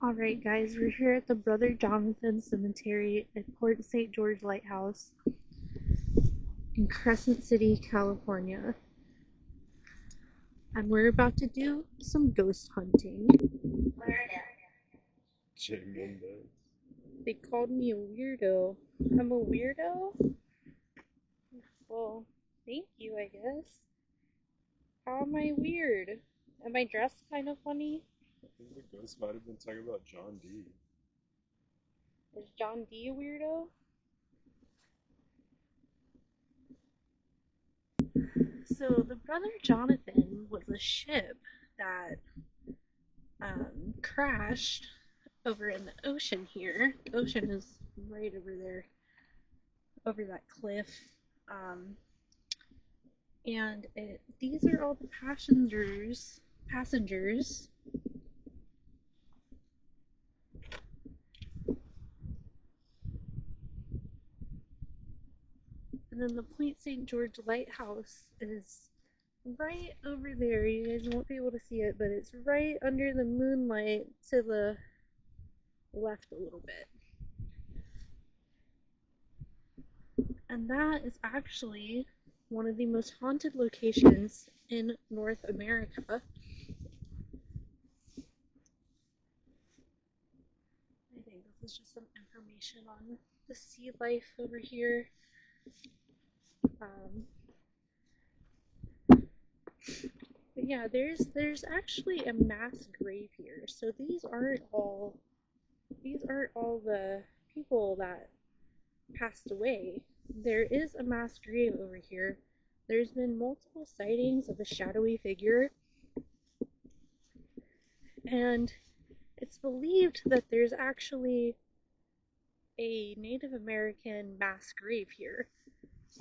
Alright guys, we're here at the Brother Johnathan Cemetery at Port St. George Lighthouse in Crescent City, California. And we're about to do some ghost hunting. Jay Mendez. They called me a weirdo. I'm a weirdo? Well, thank you, I guess. How am I weird? Am I dressed kind of funny? I think the ghost might have been talking about John D. Is John D a weirdo? So, the Brother Johnathan was a ship that crashed over in the ocean here. The ocean is right over there, over that cliff. And these are all the passengers. And then the Point St. George Lighthouse is right over there. You guys won't be able to see it, but it's right under the moonlight to the left a little bit. And that is actually one of the most haunted locations in North America. I think this is just some information on the sea life over here. But yeah, there's actually a mass grave here. So these aren't all the people that passed away. There is a mass grave over here. There's been multiple sightings of a shadowy figure, and it's believed that there's actually a Native American mass grave here.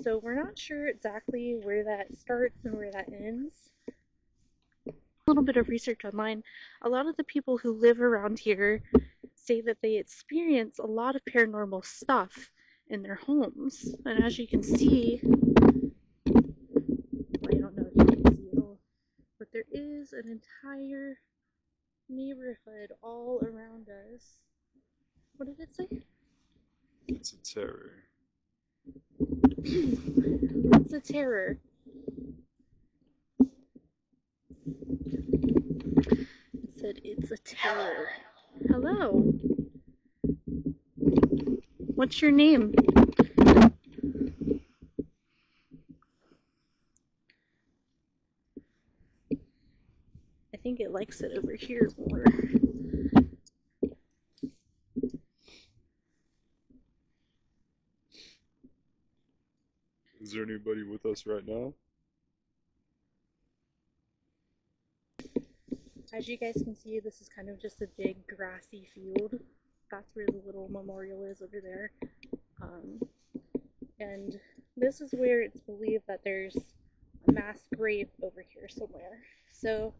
So we're not sure exactly where that starts and where that ends. A little bit of research online. A lot of the people who live around here say that they experience a lot of paranormal stuff in their homes. And as you can see, I don't know if you can see it all, but there is an entire neighborhood all around us. What did it say? It's a terror. It's a terror. It said it's a terror. Hello. What's your name? I think it likes it over here more. Is there anybody with us right now? As you guys can see, this is kind of just a big grassy field. That's where the little memorial is over there. And this is where it's believed that there's a mass grave over here somewhere. So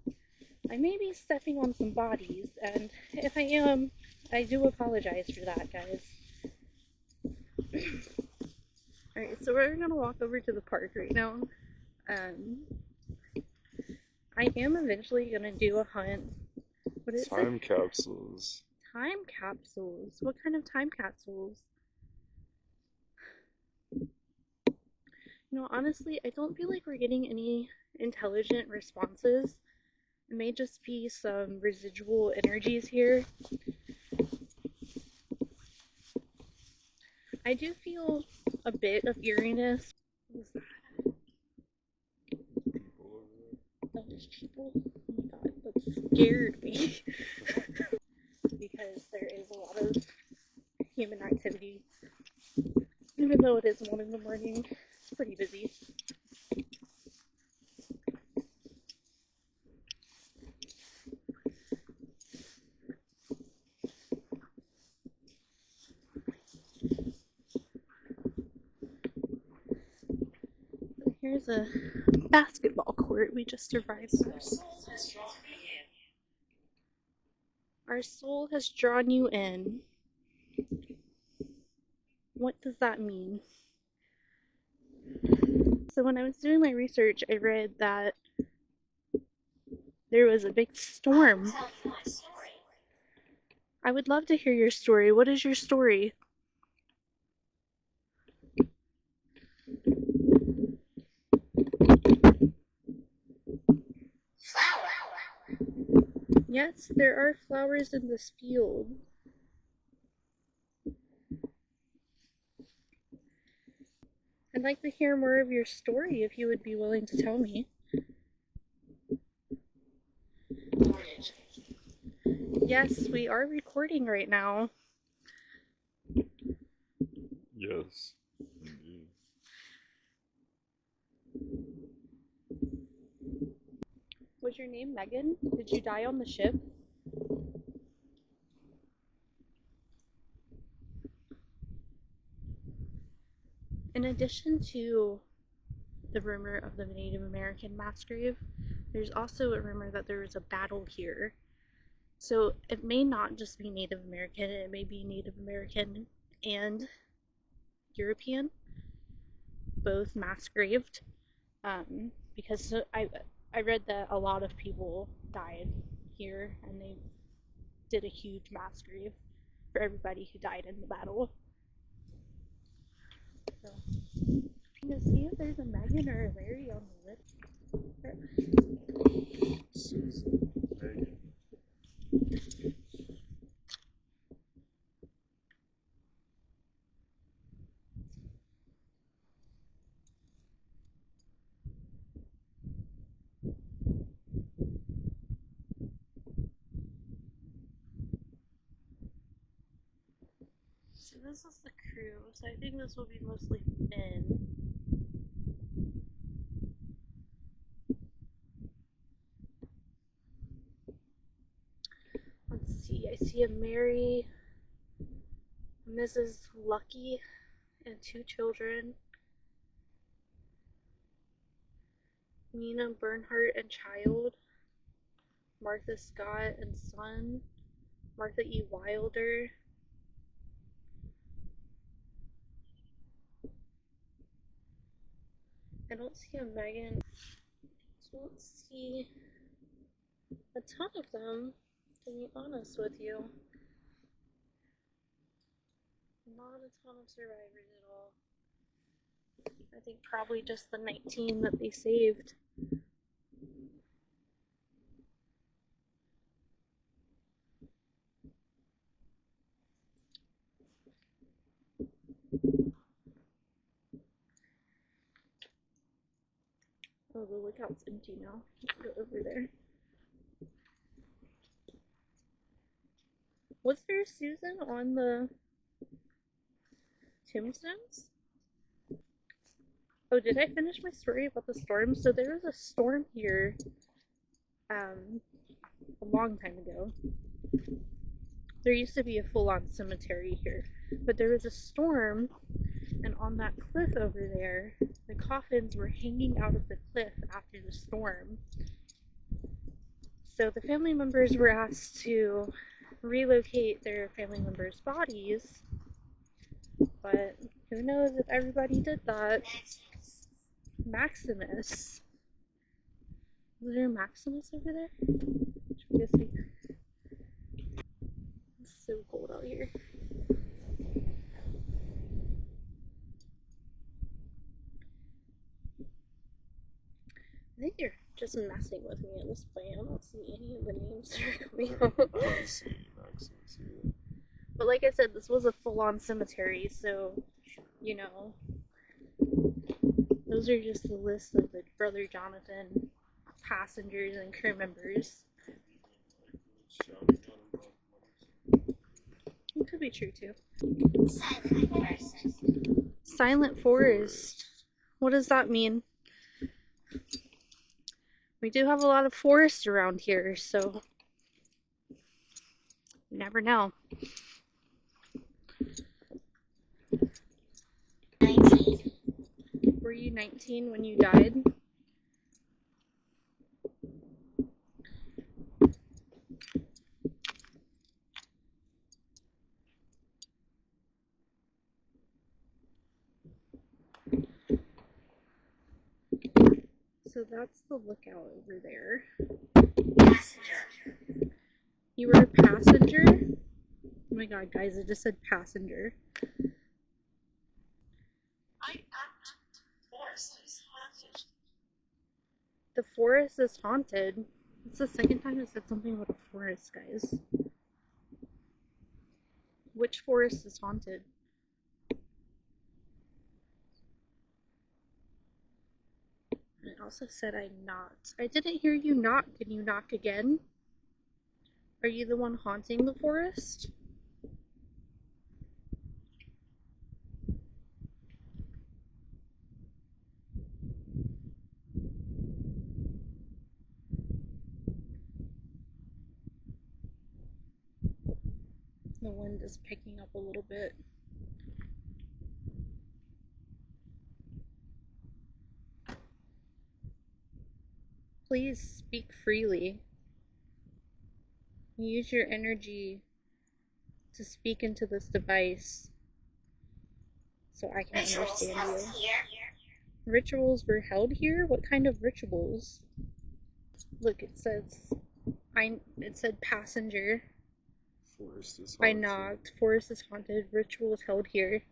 I may be stepping on some bodies, and if I am, I do apologize for that, guys. Alright, so we're gonna walk over to the park right now. I am eventually gonna do a hunt. What is it? Time capsules. Time capsules? What kind of time capsules? You know, honestly, I don't feel like we're getting any intelligent responses. It may just be some residual energies here. I do feel a bit of eeriness. What was that? That was people? Oh my god, that scared me. Because there is a lot of human activity. Even though it is 1 in the morning, it's pretty busy. Here's a basketball court we just arrived at. Our soul has drawn you in. What does that mean? So when I was doing my research, I read that there was a big storm I would love to hear your story. What is your story? Yes, there are flowers in this field. I'd like to hear more of your story if you would be willing to tell me. Yes, we are recording right now. Yes, indeed. Was your name Megan? Did you die on the ship? In addition to the rumor of the Native American mass grave, there's also a rumor that there was a battle here. So it may not just be Native American, it may be Native American and European, both mass graved. Because I read that a lot of people died here and they did a huge mass grave for everybody who died in the battle. So, I'm gonna see if there's a Megan or a Larry on the list. Susan, Megan. So this is the crew, so I think this will be mostly men. Let's see, I see a Mary, Mrs. Lucky, and 2 children. Mina Bernhardt and child. Martha Scott and son. Martha E. Wilder. I don't see a Megan. So let's see a ton of them, to be honest with you. Not a ton of survivors at all. I think probably just the 19 that they saved. Oh, the lookout's empty now. Let's go over there. Was there a Susan on the tombstones? Oh, did I finish my story about the storm? So there was a storm here a long time ago. There used to be a full-on cemetery here, but there was a storm, and on that cliff over there, the coffins were hanging out of the cliff after the storm. So the family members were asked to relocate their family members' bodies, but who knows if everybody did that. Maximus. Is there a Maximus over there? Should we go see? It's so cold out here. I think you're just messing with me at this point. I don't see any of the names that are coming up. I don't see any Maximus either. But like I said, this was a full-on cemetery, so, you know, those are just the list of the Brother Johnathan passengers and crew members. It could be true too. Silent forest. What does that mean? We do have a lot of forest around here, so you never know. 19. Were you 19 when you died? So that's the lookout over there. Passenger. You were a passenger? god, guys, it just said passenger. The forest is haunted. It's the second time it said something about a forest, guys. Which forest is haunted? And it also said I knocked. I didn't hear you knock. Can you knock again? Are you the one haunting the forest? The wind is picking up a little bit. Please speak freely. Use your energy to speak into this device so I can understand you. Rituals were held here? What kind of rituals? Look, it said passenger. Forest is I haunted. knocked. Forest is haunted. Rituals held here.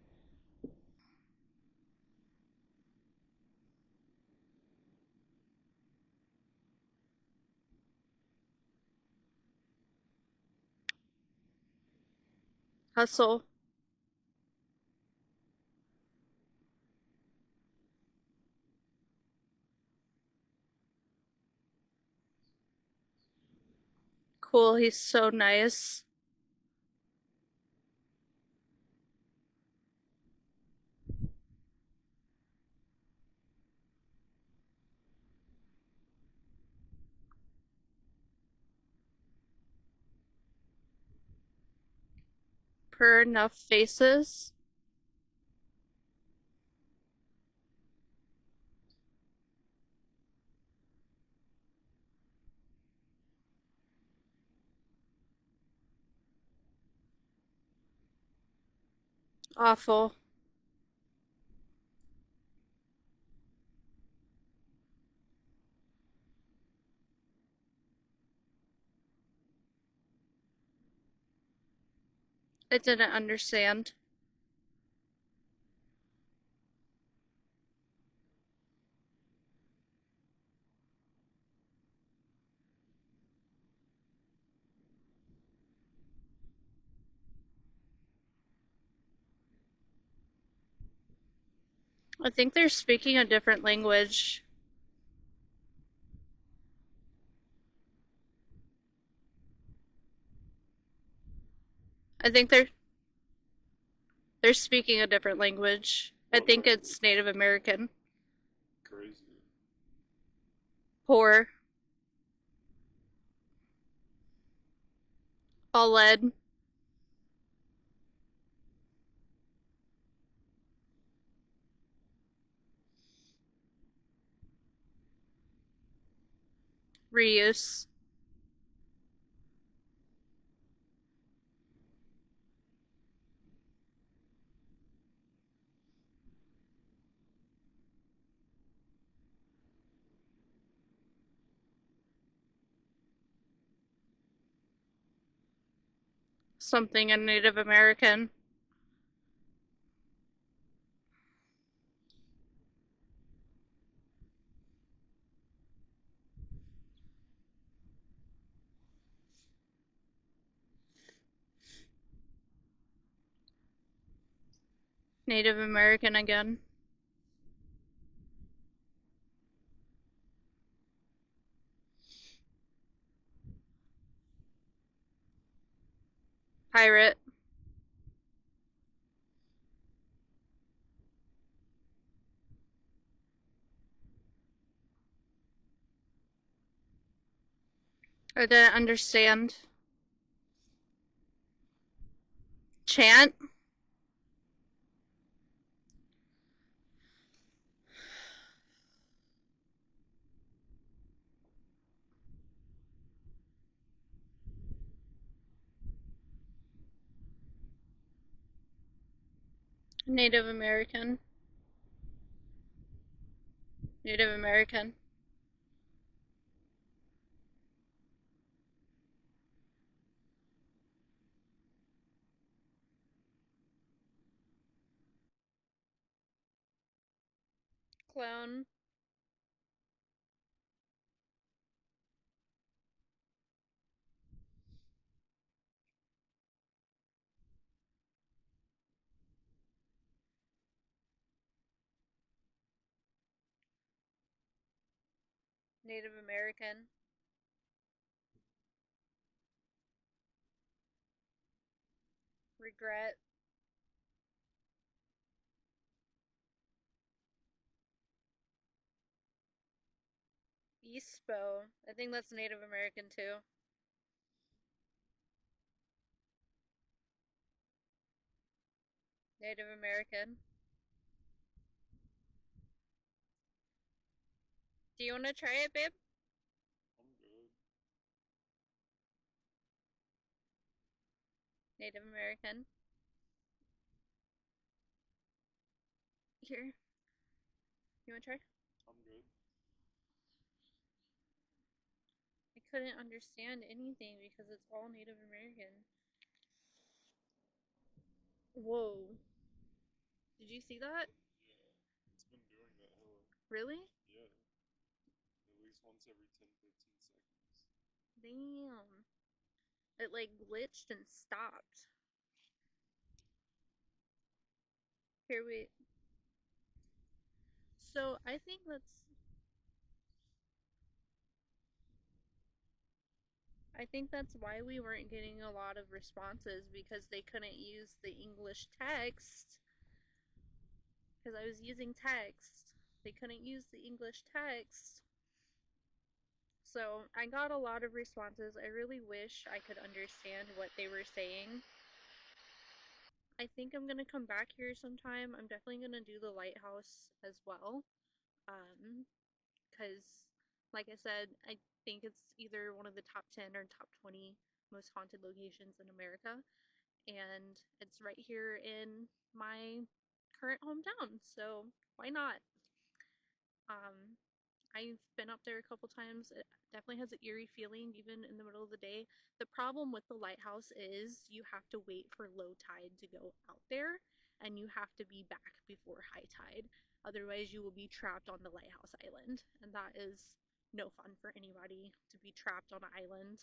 Hustle. Cool, he's so nice. Per enough faces. Awful. I didn't understand. I think they're speaking a different language. I think they're speaking a different language. I think it's Native American. Crazy. Poor. All lead. Reuse. Something in Native American. Native American again. Pirate. I didn't understand. Chant. Native American. Native American. clone. Native American. Regret. Eastbo. I think that's Native American too. Native American. Do you want to try it, babe? I'm good. Native American. Here. You want to try? I'm good. I couldn't understand anything because it's all Native American. Whoa. Did you see that? Yeah. It's been doing that hella. Really? Yeah. At least once every 10, 15 seconds. Damn. It like glitched and stopped. Here we. So I think that's why we weren't getting a lot of responses because they couldn't use the English text because I was using text. They couldn't use the English text. So I got a lot of responses. I really wish I could understand what they were saying. I think I'm gonna come back here sometime. I'm definitely gonna do the lighthouse as well. Um, because like I said, I think it's either one of the top 10 or top 20 most haunted locations in America, and it's right here in my current hometown, so why not? Um, I've been up there a couple times. It definitely has an eerie feeling, even in the middle of the day. The problem with the lighthouse is you have to wait for low tide to go out there, and you have to be back before high tide. Otherwise, you will be trapped on the lighthouse island, and that is no fun for anybody to be trapped on an island.